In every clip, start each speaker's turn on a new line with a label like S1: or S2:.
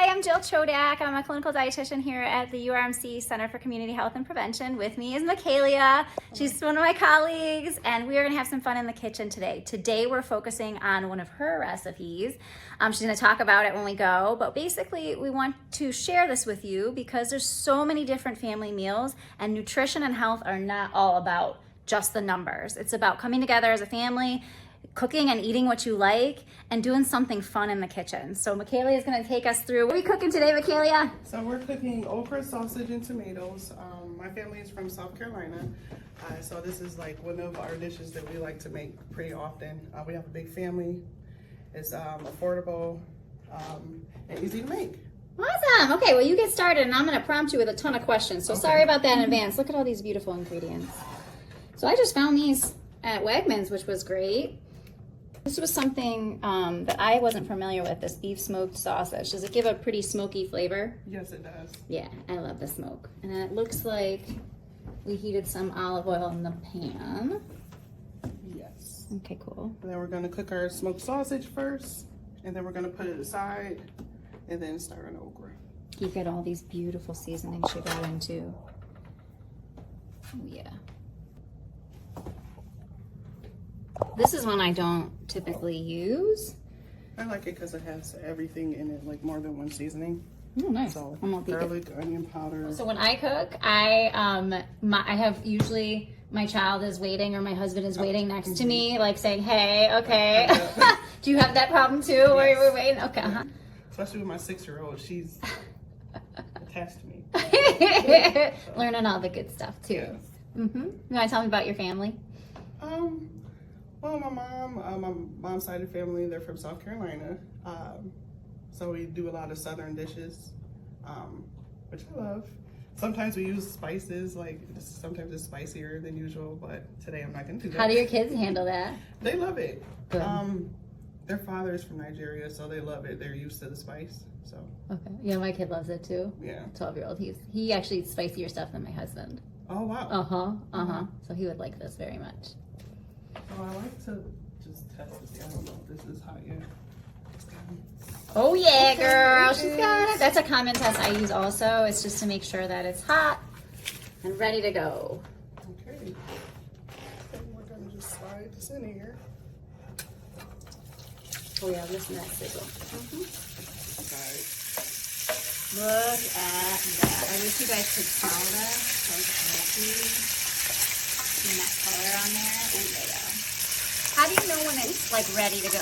S1: Hi, I'm Jill Chodak. I'm a clinical dietitian here at the URMC Center for Community Health and Prevention. With me is Mikalia. She's one of my colleagues, and we are gonna have some fun in the kitchen today. Today we're focusing on one of her recipes. She's gonna talk about it when we go, but basically we want to share this with you because there's so many different family meals, and nutrition and health are not all about just the numbers. It's about coming together as a family, cooking and eating what you like, and doing something fun in the kitchen. So Mikalia is going to take us through. What are we cooking today, Mikalia?
S2: So we're cooking okra, sausage, and tomatoes. My family is from South Carolina, so this is like one of our dishes that we like to make pretty often. We have a big family. It's affordable and easy to make.
S1: Awesome. Okay, well, you get started, and I'm going to prompt you with a ton of questions. So sorry about that in advance. Look at all these beautiful ingredients. So I just found these at Wegmans, which was great. This was something that I wasn't familiar with, this beef smoked sausage. Does it give a pretty smoky flavor?
S2: Yes, it does.
S1: Yeah, I love the smoke. And it looks like we heated some olive oil in the pan.
S2: Yes.
S1: Okay, cool.
S2: And then we're going to cook our smoked sausage first, and then we're going to put it aside, and then stir in okra.
S1: You get all these beautiful seasonings she got into. Oh, yeah. This is one I don't typically use.
S2: I like it because it has everything in it, like more than one seasoning.
S1: Oh, nice.
S2: So
S1: I'm gonna
S2: garlic, onion powder.
S1: So when I cook, I have usually my child is waiting or my husband is waiting next to me, like saying, "Hey, okay." Do you have that problem too, where you're waiting? Okay.
S2: Especially with my 6-year-old, she's attached to me.
S1: Learning all the good stuff too.
S2: Yes.
S1: You want to tell me about your family?
S2: Well, my mom's side of the family, they're from South Carolina. So we do a lot of Southern dishes, which I love. Sometimes we use spices, like sometimes it's spicier than usual, but today I'm not gonna do that.
S1: How do your kids handle that?
S2: They love it.
S1: Good.
S2: Their father is from Nigeria, so they love it. They're used to the spice, so.
S1: Okay. Yeah, my kid loves it too.
S2: Yeah.
S1: 12-year-old. He actually eats spicier stuff than my husband.
S2: Oh, wow.
S1: So he would like this very much.
S2: So I like to just test to see. I don't know if this is hot yet.
S1: Oh yeah, girl, she's got it. That's a common test I use also. It's just to make sure that it's hot and ready to go.
S2: Okay. And we're gonna just slide this in here.
S1: Oh yeah, listen to that sizzle.
S2: Okay.
S1: Look at that. I wish you guys could smell that. So crispy. And that color on there. Oh yeah. How do you know when it's like ready to go?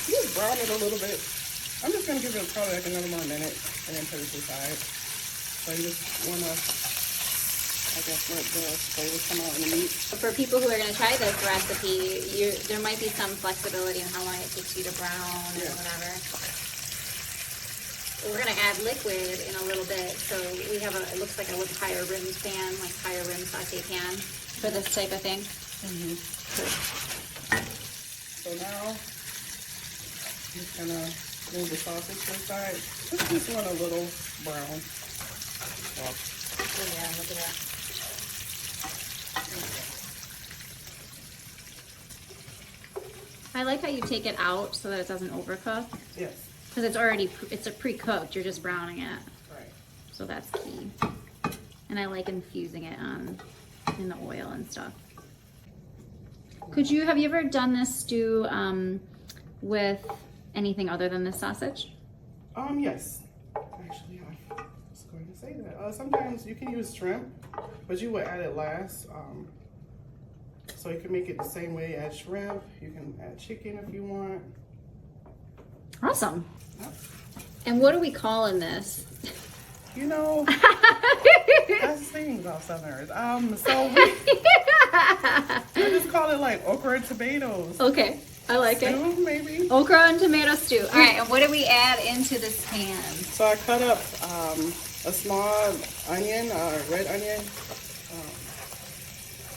S2: Just brown it a little bit. I'm just gonna give it probably like another more minute and then put it aside. So you just wanna, I guess, let the flavors come out in the meat.
S1: For people who are gonna try this recipe, there might be some flexibility in how long it takes you to brown or whatever. We're gonna add liquid in a little bit, so we have it looks like a higher rimmed pan, like higher rim saute pan for this type of thing.
S2: So now, I'm just gonna move the sausage to the side. Just want a little brown.
S1: Oh yeah, look at that. I like how you take it out so that it doesn't overcook.
S2: Yes.
S1: Because it's a pre-cooked, you're just browning it.
S2: Right.
S1: So that's key. And I like infusing it in the oil and stuff. Have you ever done this stew with anything other than this sausage?
S2: Yes. Actually, I was going to say that. Sometimes you can use shrimp, but you would add it last. So you can make it the same way as shrimp. You can add chicken if you want.
S1: Awesome.
S2: Yep.
S1: And what are we calling this?
S2: You know, that's the thing about Southerners. So I just call it like okra and tomatoes.
S1: Okay, I like it.
S2: Stew, maybe.
S1: Okra and tomato stew. All right, and what do we add into this pan?
S2: So I cut up a small onion, red onion,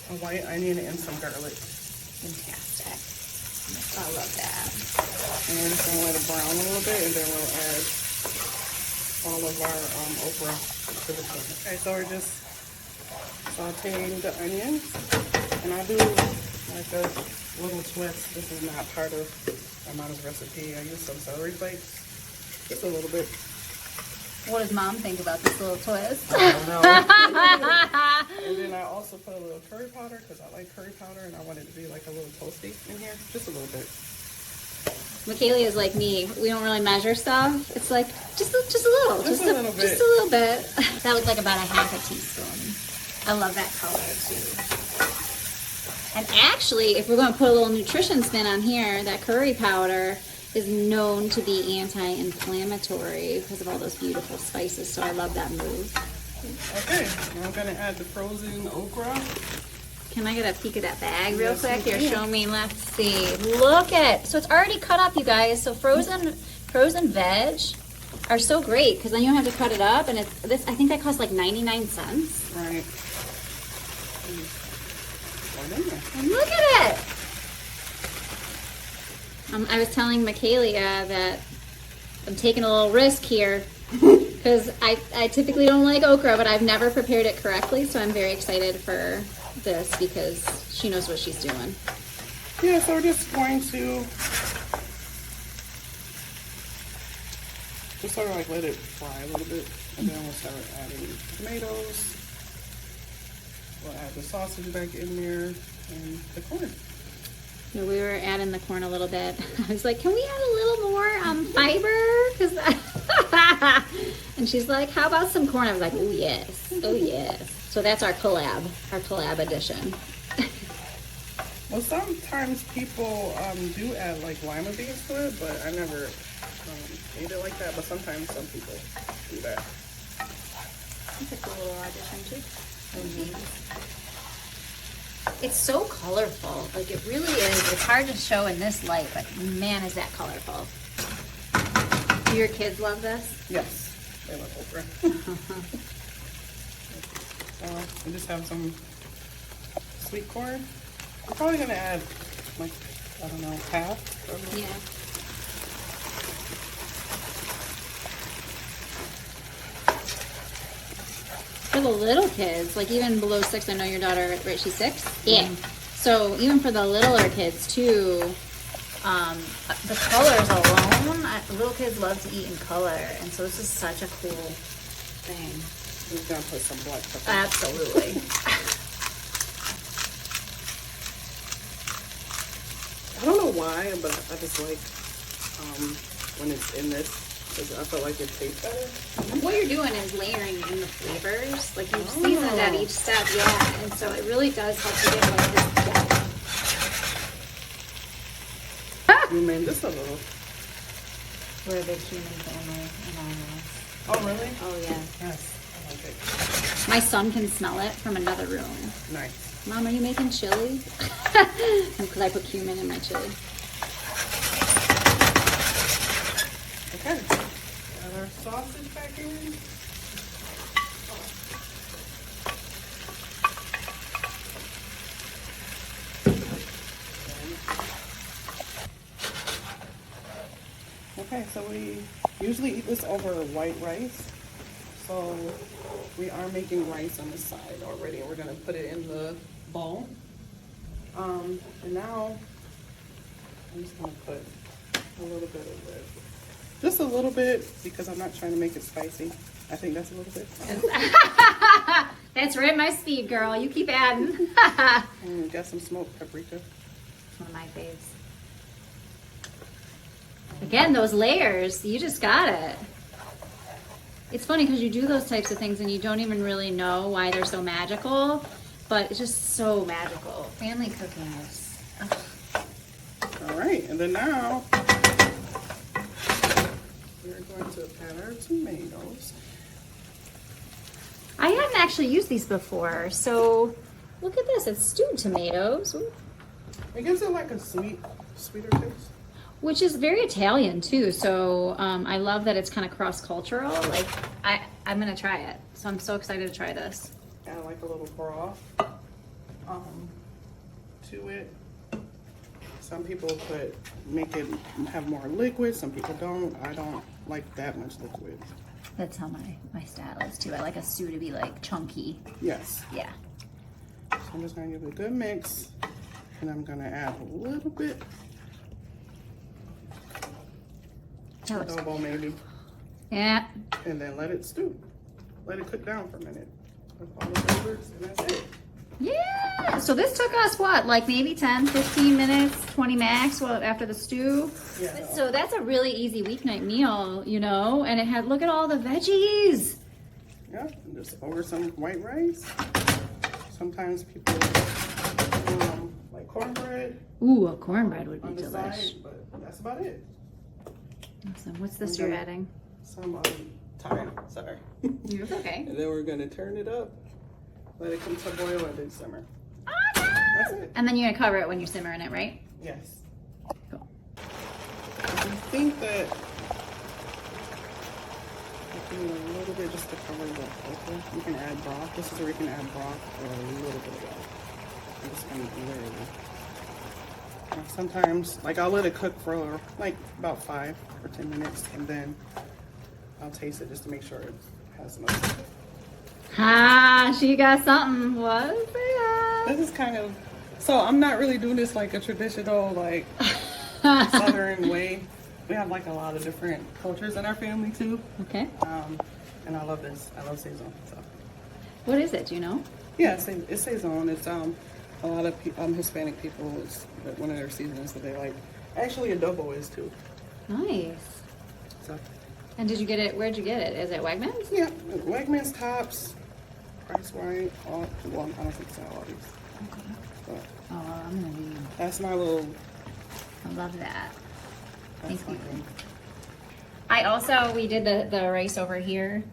S2: a white onion, and some garlic.
S1: Fantastic. I love that.
S2: And we're just gonna let it brown a little bit, and then we'll add all of our okra to the pan. Okay, so we're just sauteing the onions, and I do like a little twist. This is not part of my mom's recipe. I use some celery flakes Just a little bit.
S1: What does mom think about this little twist?
S2: I don't know. And then I also put a little curry powder because I like curry powder and I want it to be like a little toasty in here. Just a little bit.
S1: Mikalia is like me. We don't really measure stuff. It's like just a little.
S2: Just a little bit.
S1: Just a little bit. That was like about a half a teaspoon. I love that color too. And actually, if we're going to put a little nutrition spin on here, that curry powder is known to be anti-inflammatory because of all those beautiful spices. So I love that move.
S2: Okay, now I'm gonna add the frozen okra.
S1: Can I get a peek of that bag real
S2: Yes,
S1: quick?
S2: you
S1: Here,
S2: can.
S1: show me. Let's see. Look at it. So it's already cut up, you guys. So frozen veg are so great because then you don't have to cut it up. And it's this. I think that costs like 99 cents.
S2: Right.
S1: And look at it. I was telling Mikalia that I'm taking a little risk here because I typically don't like okra, but I've never prepared it correctly. So I'm very excited for this because she knows what she's doing.
S2: Yeah, so we're just going to just sort of like let it fry a little bit, and then we'll start adding tomatoes. We'll add the sausage back in there and the corn.
S1: Yeah, we were adding the corn a little bit. I was like, can we add a little more fiber? And she's like, how about some corn? I was like, oh yes, oh yes. So that's our collab edition.
S2: Well, sometimes people do add like lima beans to it, but I never ate it like that. But sometimes some people do that.
S1: That's a little addition too. It's so colorful. Like it really is. It's hard to show in this light, but man, is that colorful. Do your kids love this?
S2: Yes, they love okra. So we just have some sweet corn. I'm probably gonna add like, I don't know, half.
S1: Yeah. For the little kids, like even below 6, I know your daughter, right, she's 6? Yeah. So even for the littler kids too, the colors alone, little kids love to eat in color, and so this is such a cool thing.
S2: We're gonna put some black pepper.
S1: Absolutely.
S2: I don't know why, but I just like when it's in this, because I feel like it tastes better.
S1: What you're doing is layering in the flavors, like you've seasoned at each step, yeah, and so it really does help you get like this.
S2: You made this a little.
S1: We're a big human family in our house.
S2: Oh, really?
S1: Oh yeah.
S2: Yes, I like it.
S1: My son can smell it from another room.
S2: Nice.
S1: Mom, are you making chili? Because I put cumin in my chili.
S2: Okay. Add our sausage back in. Okay, so we usually eat this over white rice. So we are making rice on the side already. We're gonna put it in the bowl. And now I'm just gonna put a little bit of this. Just a little bit, because I'm not trying to make it spicy. I think that's a little bit.
S1: That's right, my speed, girl. You keep adding.
S2: And got some smoked paprika.
S1: It's one of my faves. Again, those layers, you just got it. It's funny because you do those types of things and you don't even really know why they're so magical, but it's just so magical. Family cooking is... ugh.
S2: All right, and then now we're going to add our tomatoes.
S1: I hadn't actually used these before, so look at this. It's stewed tomatoes. Ooh.
S2: It gives it like a sweeter taste.
S1: Which is very Italian too, so I love that it's kind of cross-cultural. Like, I'm gonna try it, so I'm so excited to try this.
S2: Add like a little broth to it. Some people make it have more liquid, some people don't. I don't like that much liquid.
S1: That's how my style is too. I like a stew to be like chunky.
S2: Yes.
S1: Yeah.
S2: So I'm just gonna give it a good mix, and I'm gonna add a little bit. Adobo maybe.
S1: Yeah.
S2: And then let it stew. Let it cook down for a minute with all the flavors, and that's it.
S1: Yeah. So this took us what, like maybe 10, 15 minutes, 20 max after the stew.
S2: Yeah.
S1: So that's a really easy weeknight meal, you know, and it had, look at all the veggies.
S2: Yeah, and just over some white rice. Sometimes people like cornbread
S1: Ooh, a cornbread would
S2: on
S1: be
S2: the
S1: delish.
S2: side, but that's about it.
S1: Awesome. What's this you're adding?
S2: Some thyme, sorry.
S1: It's okay.
S2: And then we're gonna turn it up, let it come to a boil, and then simmer.
S1: Awesome.
S2: That's it.
S1: And then you're gonna cover it when you're simmering it, right?
S2: Yes.
S1: Cool.
S2: I think that I do a little bit just to cover the okra. You can add broth. This is where you can add broth or a little bit of broth. I'm just gonna layer it. Sometimes, like I'll let it cook for like about 5 or 10 minutes, and then I'll taste it just to make sure it has enough.
S1: Ha! She got something. What is that?
S2: This is kind of, so I'm not really doing this like a traditional like Southern way. We have like a lot of different cultures in our family too.
S1: Okay.
S2: And I love this. I love Saison. So.
S1: What is it? Do you know?
S2: Yeah, it's Saison. It's a lot of Hispanic people. It's one of their seasonings that they like. Actually, adobo is too.
S1: Nice.
S2: So.
S1: And did you get it? Where'd you get it? Is it Wegmans?
S2: Yeah, Wegmans, Tops, Price Right. Well, I don't think it's all these.
S1: Okay.
S2: But
S1: Oh, I'm gonna be.
S2: that's my little.
S1: I love that.
S2: That's
S1: Thank you.
S2: my thing.
S1: I also, we did the rice over here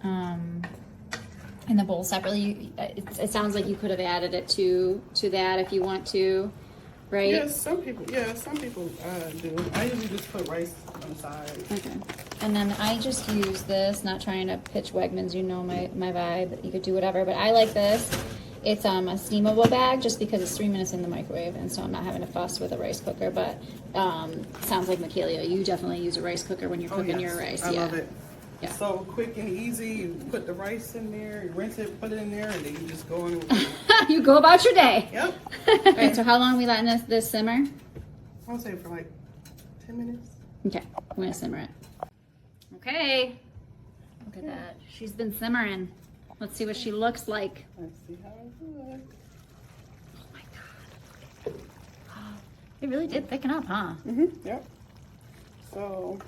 S1: in the bowl separately. It sounds like you could have added it to that if you want to, right?
S2: Yes, some people. Yeah, some people do. I usually just put rice on the side.
S1: Okay. And then I just use this, not trying to pitch Wegmans, you know my vibe. You could do whatever, but I like this. It's a steamable bag just because it's 3 minutes in the microwave, and so I'm not having to fuss with a rice cooker. But sounds like Mikalia, you definitely use a rice cooker when you're cooking your rice.
S2: I love it.
S1: Yeah.
S2: It's so quick and easy. You put the rice in there, you rinse it, put it in there, and then you just go in.
S1: You go about your day.
S2: Yep.
S1: All right, so how long are we letting this simmer?
S2: I would say for like 10 minutes.
S1: Okay, I'm gonna simmer it. Okay, look at that. She's been simmering. Let's see what she looks like.
S2: Let's see how it looks.
S1: Oh my God. It really did thicken up, huh?
S2: Yep. So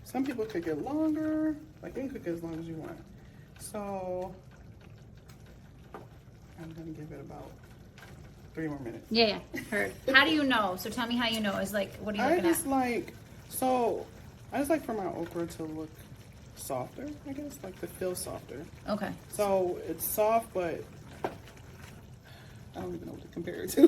S2: some people cook it longer. Like you can cook it as long as you want. So I'm gonna give it about 3 more minutes.
S1: Yeah, heard. How do you know? So tell me how you know. Is like, what are you
S2: I
S1: looking
S2: just
S1: at?
S2: like, so I just like for my okra to look softer, I guess, like to feel softer.
S1: Okay.
S2: So it's soft, but I don't even know what to compare it to.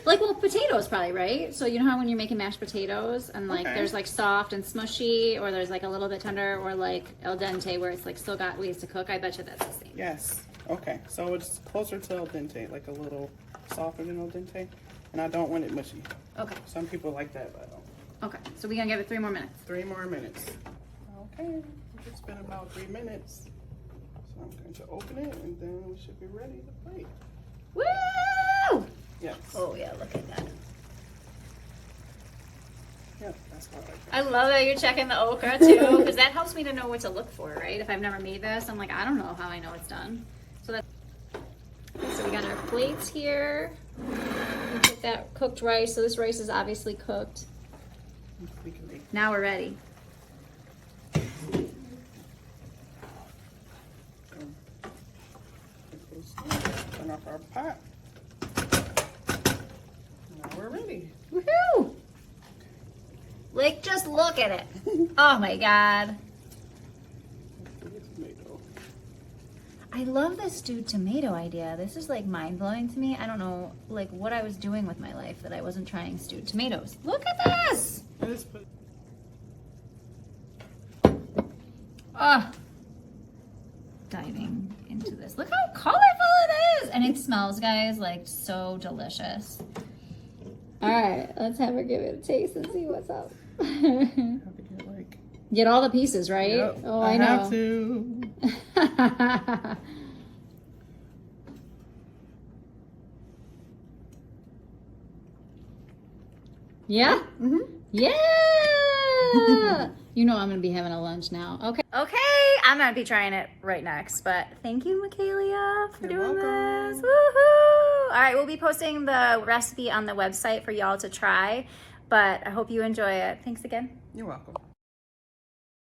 S1: Like, well, potatoes probably, right? So you know how when you're making mashed potatoes and like
S2: Okay.
S1: there's like soft and smushy, or there's like a little bit tender, or like al dente where it's like still got ways to cook. I bet you that's the same.
S2: Yes. Okay. So it's closer to al dente, like a little softer than al dente. And I don't want it mushy.
S1: Okay.
S2: Some people like that, but I don't.
S1: Okay. So we're gonna give it 3 more minutes.
S2: 3 more minutes. Okay. It's been about 3 minutes. So I'm going to open it and then we should be ready to plate.
S1: Woo!
S2: Yes.
S1: Oh yeah, look at that.
S2: Yep. That's what I like.
S1: I love that you're checking the okra too, because that helps me to know what to look for, right? If I've never made this, I'm like, I don't know how I know it's done. So that's so we got our plates here. We put that cooked rice. So this rice is obviously cooked.
S2: We can make.
S1: Now we're ready.
S2: Turn off our pot. Now we're ready.
S1: Woohoo! Like, just look at it. Oh my God.
S2: Tomato.
S1: I love this stewed tomato idea. This is like mind blowing to me. I don't know like what I was doing with my life that I wasn't trying stewed tomatoes. Look at this.
S2: I just put.
S1: Ah, diving into this. Look how colorful it is. And it smells, guys, like so delicious. All right, let's have her give it a taste and see what's up.
S2: Have to get like.
S1: Get all the pieces, right?
S2: Yep,
S1: Oh,
S2: I
S1: I know.
S2: have to.
S1: Yeah?
S2: Mhm.
S1: Yeah!
S3: You know I'm gonna be having a lunch now. Okay.
S1: Okay, I'm gonna be trying it right next, but thank you, Mikalia, for
S2: You're
S1: doing
S2: welcome.
S1: this. Woohoo! All right, we'll be posting the recipe on the website for y'all to try, but I hope you enjoy it. Thanks again.
S2: You're welcome.